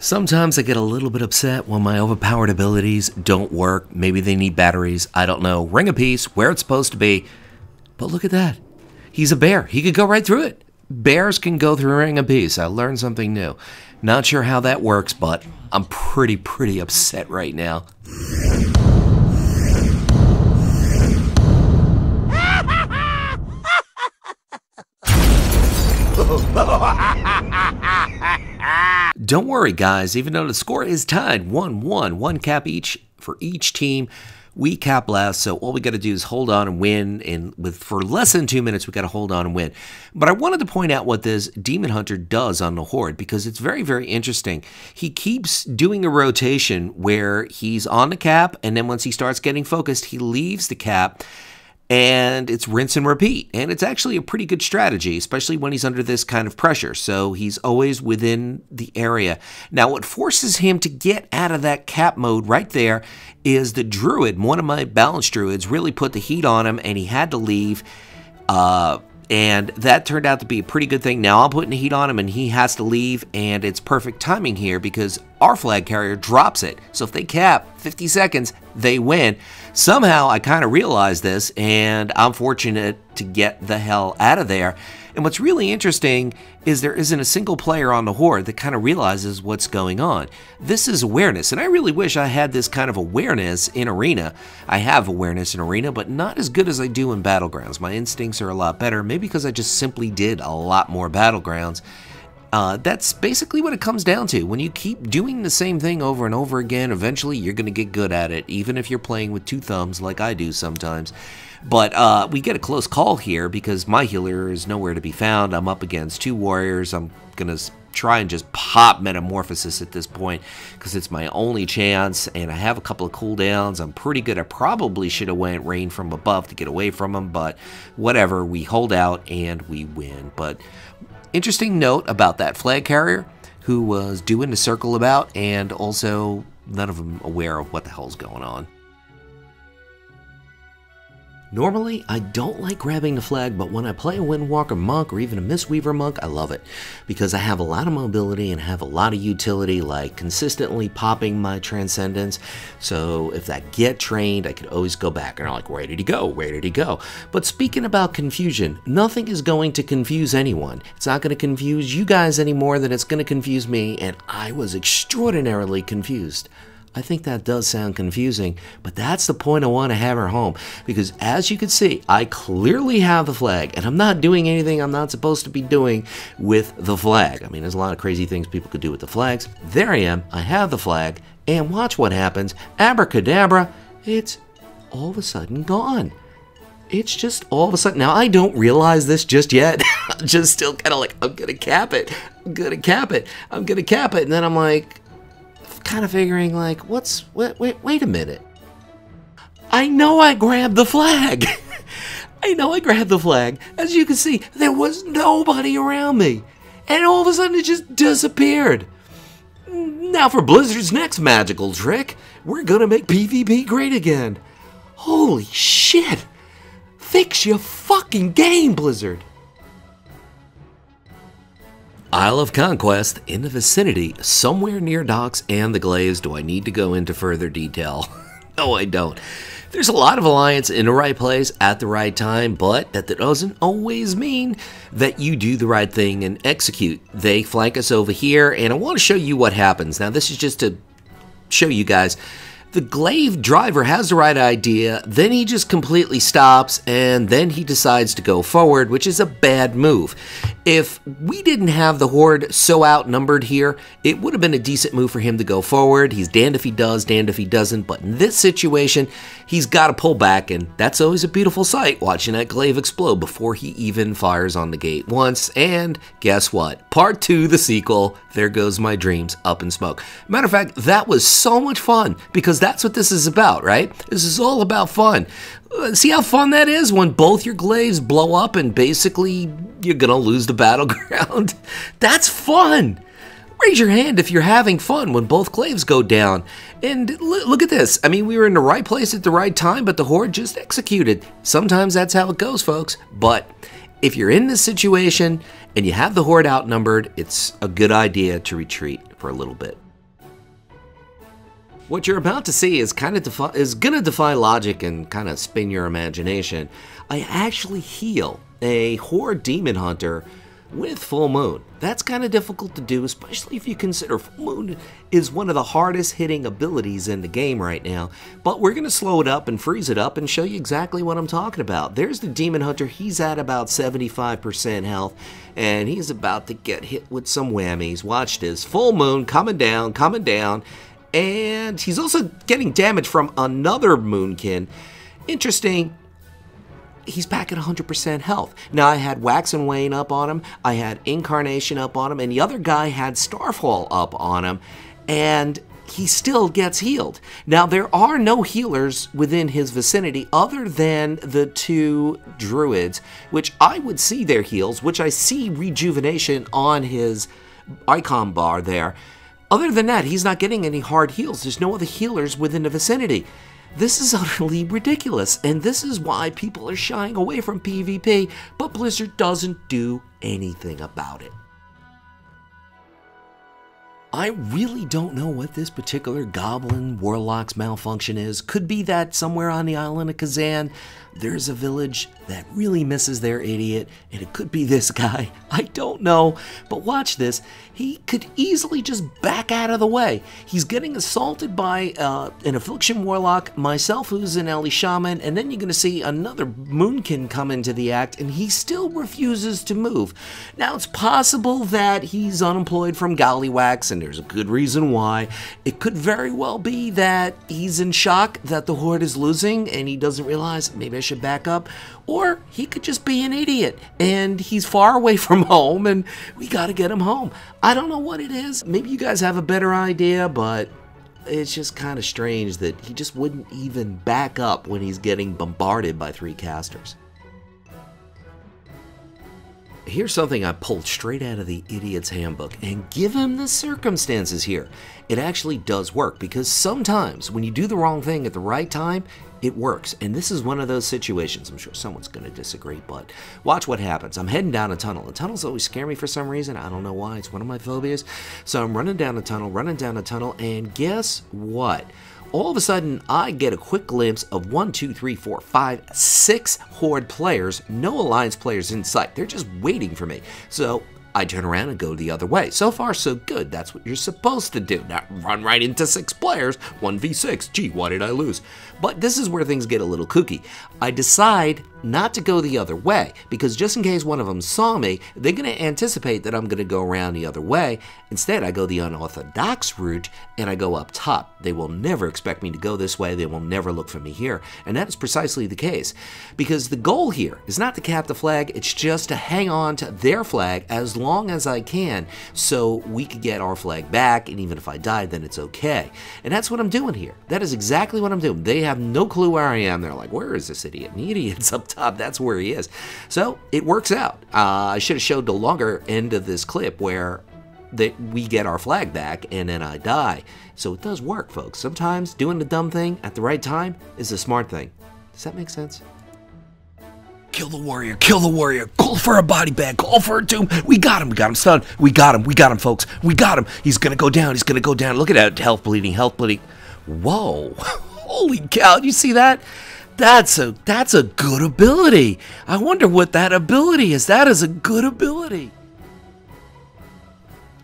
Sometimes I get a little bit upset when my overpowered abilities don't work. Maybe they need batteries. I don't know. Ring of Peace, where it's supposed to be. But look at that. He's a bear. He could go right through it. Bears can go through Ring of Peace. I learned something new. Not sure how that works, but I'm pretty upset right now. Don't worry, guys. Even though the score is tied 1-1, one cap each for each team, we cap last. So all we got to do is hold on and win. And for less than 2 minutes, we got to hold on and win. But I wanted to point out what this Demon Hunter does on the Horde because it's very interesting. He keeps doing a rotation where he's on the cap, and then once he starts getting focused, he leaves the cap. And it's rinse and repeat. And it's actually a pretty good strategy, especially when he's under this kind of pressure. So he's always within the area. Now, what forces him to get out of that cap mode right there is the Druid. One of my balance Druids really put the heat on him, and he had to leave. And that turned out to be a pretty good thing. Now I'm putting the heat on him, and he has to leave, and it's perfect timing here because our flag carrier drops it. So if they cap 50 seconds, they win. Somehow I kind of realized this, and I'm fortunate to get the hell out of there. And what's really interesting is there isn't a single player on the Horde that kind of realizes what's going on. This is awareness, and I really wish I had this kind of awareness in Arena. I have awareness in Arena, but not as good as I do in Battlegrounds. My instincts are a lot better, maybe because I just simply did a lot more Battlegrounds. That's basically what it comes down to. When you keep doing the same thing over and over again, eventually you're going to get good at it, even if you're playing with two thumbs like I do sometimes. But we get a close call here because my healer is nowhere to be found. I'm up against two warriors. I'm going to try and just pop Metamorphosis at this point because it's my only chance, and I have a couple of cooldowns. I'm pretty good. I probably should have went Rain from Above to get away from him, but whatever. We hold out and we win. But interesting note about that flag carrier who was doing the circle about, and also none of them aware of what the hell's going on. Normally, I don't like grabbing the flag, but when I play a Windwalker Monk or even a Mistweaver Monk, I love it because I have a lot of mobility and have a lot of utility, like consistently popping my Transcendence. So if I get trained, I could always go back and I'm like, where did he go? Where did he go? But speaking about confusion, nothing is going to confuse anyone. It's not going to confuse you guys any more than it's going to confuse me, and I was extraordinarily confused. I think that does sound confusing, but that's the point I want to hammer home, because as you can see, I clearly have the flag, and I'm not doing anything I'm not supposed to be doing with the flag. I mean, there's a lot of crazy things people could do with the flags. There I am, I have the flag, and watch what happens. Abracadabra, it's all of a sudden gone. It's just all of a sudden. Now, I don't realize this just yet. I'm just still kind of like, I'm going to cap it. I'm going to cap it. I'm going to cap it. And then I'm like, kind of figuring like, wait a minute. I know I grabbed the flag. I know I grabbed the flag. As you can see, there was nobody around me. And all of a sudden it just disappeared. Now for Blizzard's next magical trick, we're gonna make PvP great again. Holy shit. Fix your fucking game, Blizzard. Isle of Conquest in the vicinity, somewhere near docks and the Glaives. Do I need to go into further detail? No, I don't. There's a lot of Alliance in the right place at the right time, but that doesn't always mean that you do the right thing and execute. They flank us over here, and I want to show you what happens. Now, this is just to show you guys. The Glaive driver has the right idea, then he just completely stops, and then he decides to go forward, which is a bad move. If we didn't have the Horde so outnumbered here, it would have been a decent move for him to go forward. He's damned if he does, damned if he doesn't, but in this situation, he's got to pull back, and that's always a beautiful sight, watching that Glaive explode before he even fires on the gate once. And guess what? Part 2, the sequel, There Goes My Dreams, up in smoke. Matter of fact, that was so much fun, because that's what this is about, right? This is all about fun. See how fun that is when both your Glaives blow up and basically you're gonna lose the battleground? That's fun! Raise your hand if you're having fun when both Glaives go down. And look at this. I mean, we were in the right place at the right time, but the Horde just executed. Sometimes that's how it goes, folks. But if you're in this situation and you have the Horde outnumbered, it's a good idea to retreat for a little bit. What you're about to see is gonna defy logic and kind of spin your imagination. I actually heal a horde demon hunter with full moon. That's kind of difficult to do, especially if you consider full moon is one of the hardest hitting abilities in the game right now. But we're gonna slow it up and freeze it up and show you exactly what I'm talking about. There's the demon hunter. He's at about 75% health, and he's about to get hit with some whammies. Watch this. Full moon coming down, and he's also getting damage from another moonkin. Interesting. He's back at 100% health. Now, I had Wax and Wane up on him, I had Incarnation up on him, and the other guy had Starfall up on him, and he still gets healed. Now, there are no healers within his vicinity other than the two druids, which I would see their heals, which I see rejuvenation on his icon bar there. Other than that, he's not getting any hard heals. There's no other healers within the vicinity. This is utterly ridiculous, and this is why people are shying away from PvP, but Blizzard doesn't do anything about it. I really don't know what this particular Goblin Warlock's malfunction is. Could be that somewhere on the island of Kazan, there's a village that really misses their idiot, and it could be this guy. I don't know, but watch this. He could easily just back out of the way. He's getting assaulted by an Affliction Warlock, myself who's an Ellie Shaman, and then you're going to see another Moonkin come into the act, and he still refuses to move. Now, it's possible that he's unemployed from Gollywax, and there's a good reason why. It could very well be that he's in shock that the Horde is losing, and he doesn't realize, maybe I should back up. Or he could just be an idiot and he's far away from home and we got to get him home. I don't know what it is. Maybe you guys have a better idea, but it's just kind of strange that he just wouldn't even back up when he's getting bombarded by 3 casters. Here's something I pulled straight out of the Idiot's Handbook, and given the circumstances here, it actually does work, because sometimes when you do the wrong thing at the right time, it works. And this is one of those situations. I'm sure someone's going to disagree, but watch what happens. I'm heading down a tunnel. The tunnels always scare me for some reason. I don't know why. It's one of my phobias. So I'm running down a tunnel, and guess what? All of a sudden, I get a quick glimpse of 1, 2, 3, 4, 5, 6 Horde players, no Alliance players in sight. They're just waiting for me. So I turn around and go the other way. So far, so good. That's what you're supposed to do. Not run right into 6 players, 1v6. Gee, why did I lose? But this is where things get a little kooky. I decide not to go the other way, because just in case one of them saw me, they're going to anticipate that I'm going to go around the other way. Instead, I go the unorthodox route, and I go up top. They will never expect me to go this way. They will never look for me here. And that is precisely the case, because the goal here is not to cap the flag. It's just to hang on to their flag as long as I can, so we could get our flag back, and even if I die, then it's okay. And that's what I'm doing here. That is exactly what I'm doing. They have no clue where I am. They're like, where is this idiot? And the idiot's up top. That's where he is. So it works out. I should have showed the longer end of this clip where we get our flag back and then I die. So it does work, folks. Sometimes doing the dumb thing at the right time is the smart thing. Does that make sense? Kill the warrior, call for a body bag, call for a tomb. We got him stunned. We got him, folks. We got him. He's gonna go down, Look at that, health bleeding. Whoa, holy cow, you see that? That's a good ability. I wonder what that ability is. That is a good ability.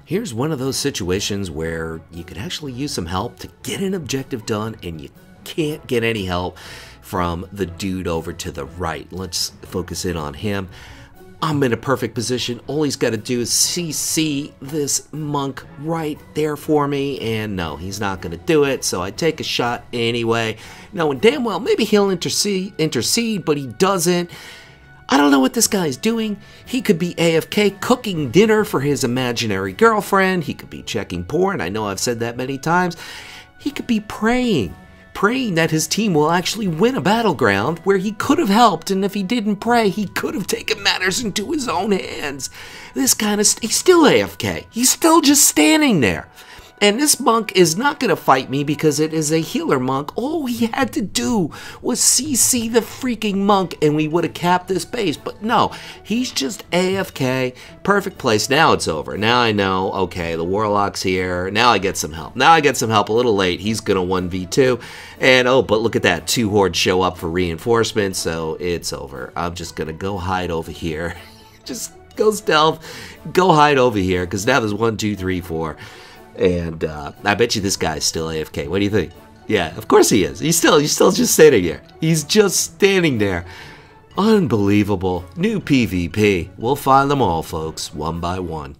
Here's one of those situations where you could actually use some help to get an objective done, and you can't get any help from the dude over to the right. Let's focus in on him. I'm in a perfect position. All he's got to do is CC this monk right there for me, and no, he's not going to do it, so I take a shot anyway, knowing damn well maybe he'll intercede, but he doesn't. I don't know what this guy's doing. He could be AFK cooking dinner for his imaginary girlfriend. He could be checking porn. I know I've said that many times. He could be praying that his team will actually win a battleground where he could have helped, and if he didn't pray, he could have taken matters into his own hands. This kind of he's still AFK. He's still just standing there. And this monk is not going to fight me because it is a healer monk. All he had to do was CC the freaking monk and we would have capped this base. But no, he's just AFK. Perfect place. Now it's over. Now I know, okay, the Warlock's here. Now I get some help. Now I get some help a little late. He's going to 1v2. And oh, but look at that. 2 hordes show up for reinforcements. So it's over. I'm just going to go hide over here. Just go stealth. Go hide over here because now there's 1, 2, 3, 4. And I bet you this guy's still AFK. What do you think? Yeah, of course he is. He's still just sitting here. He's just standing there. Unbelievable. Noob PVP. We'll find them all, folks, one by one.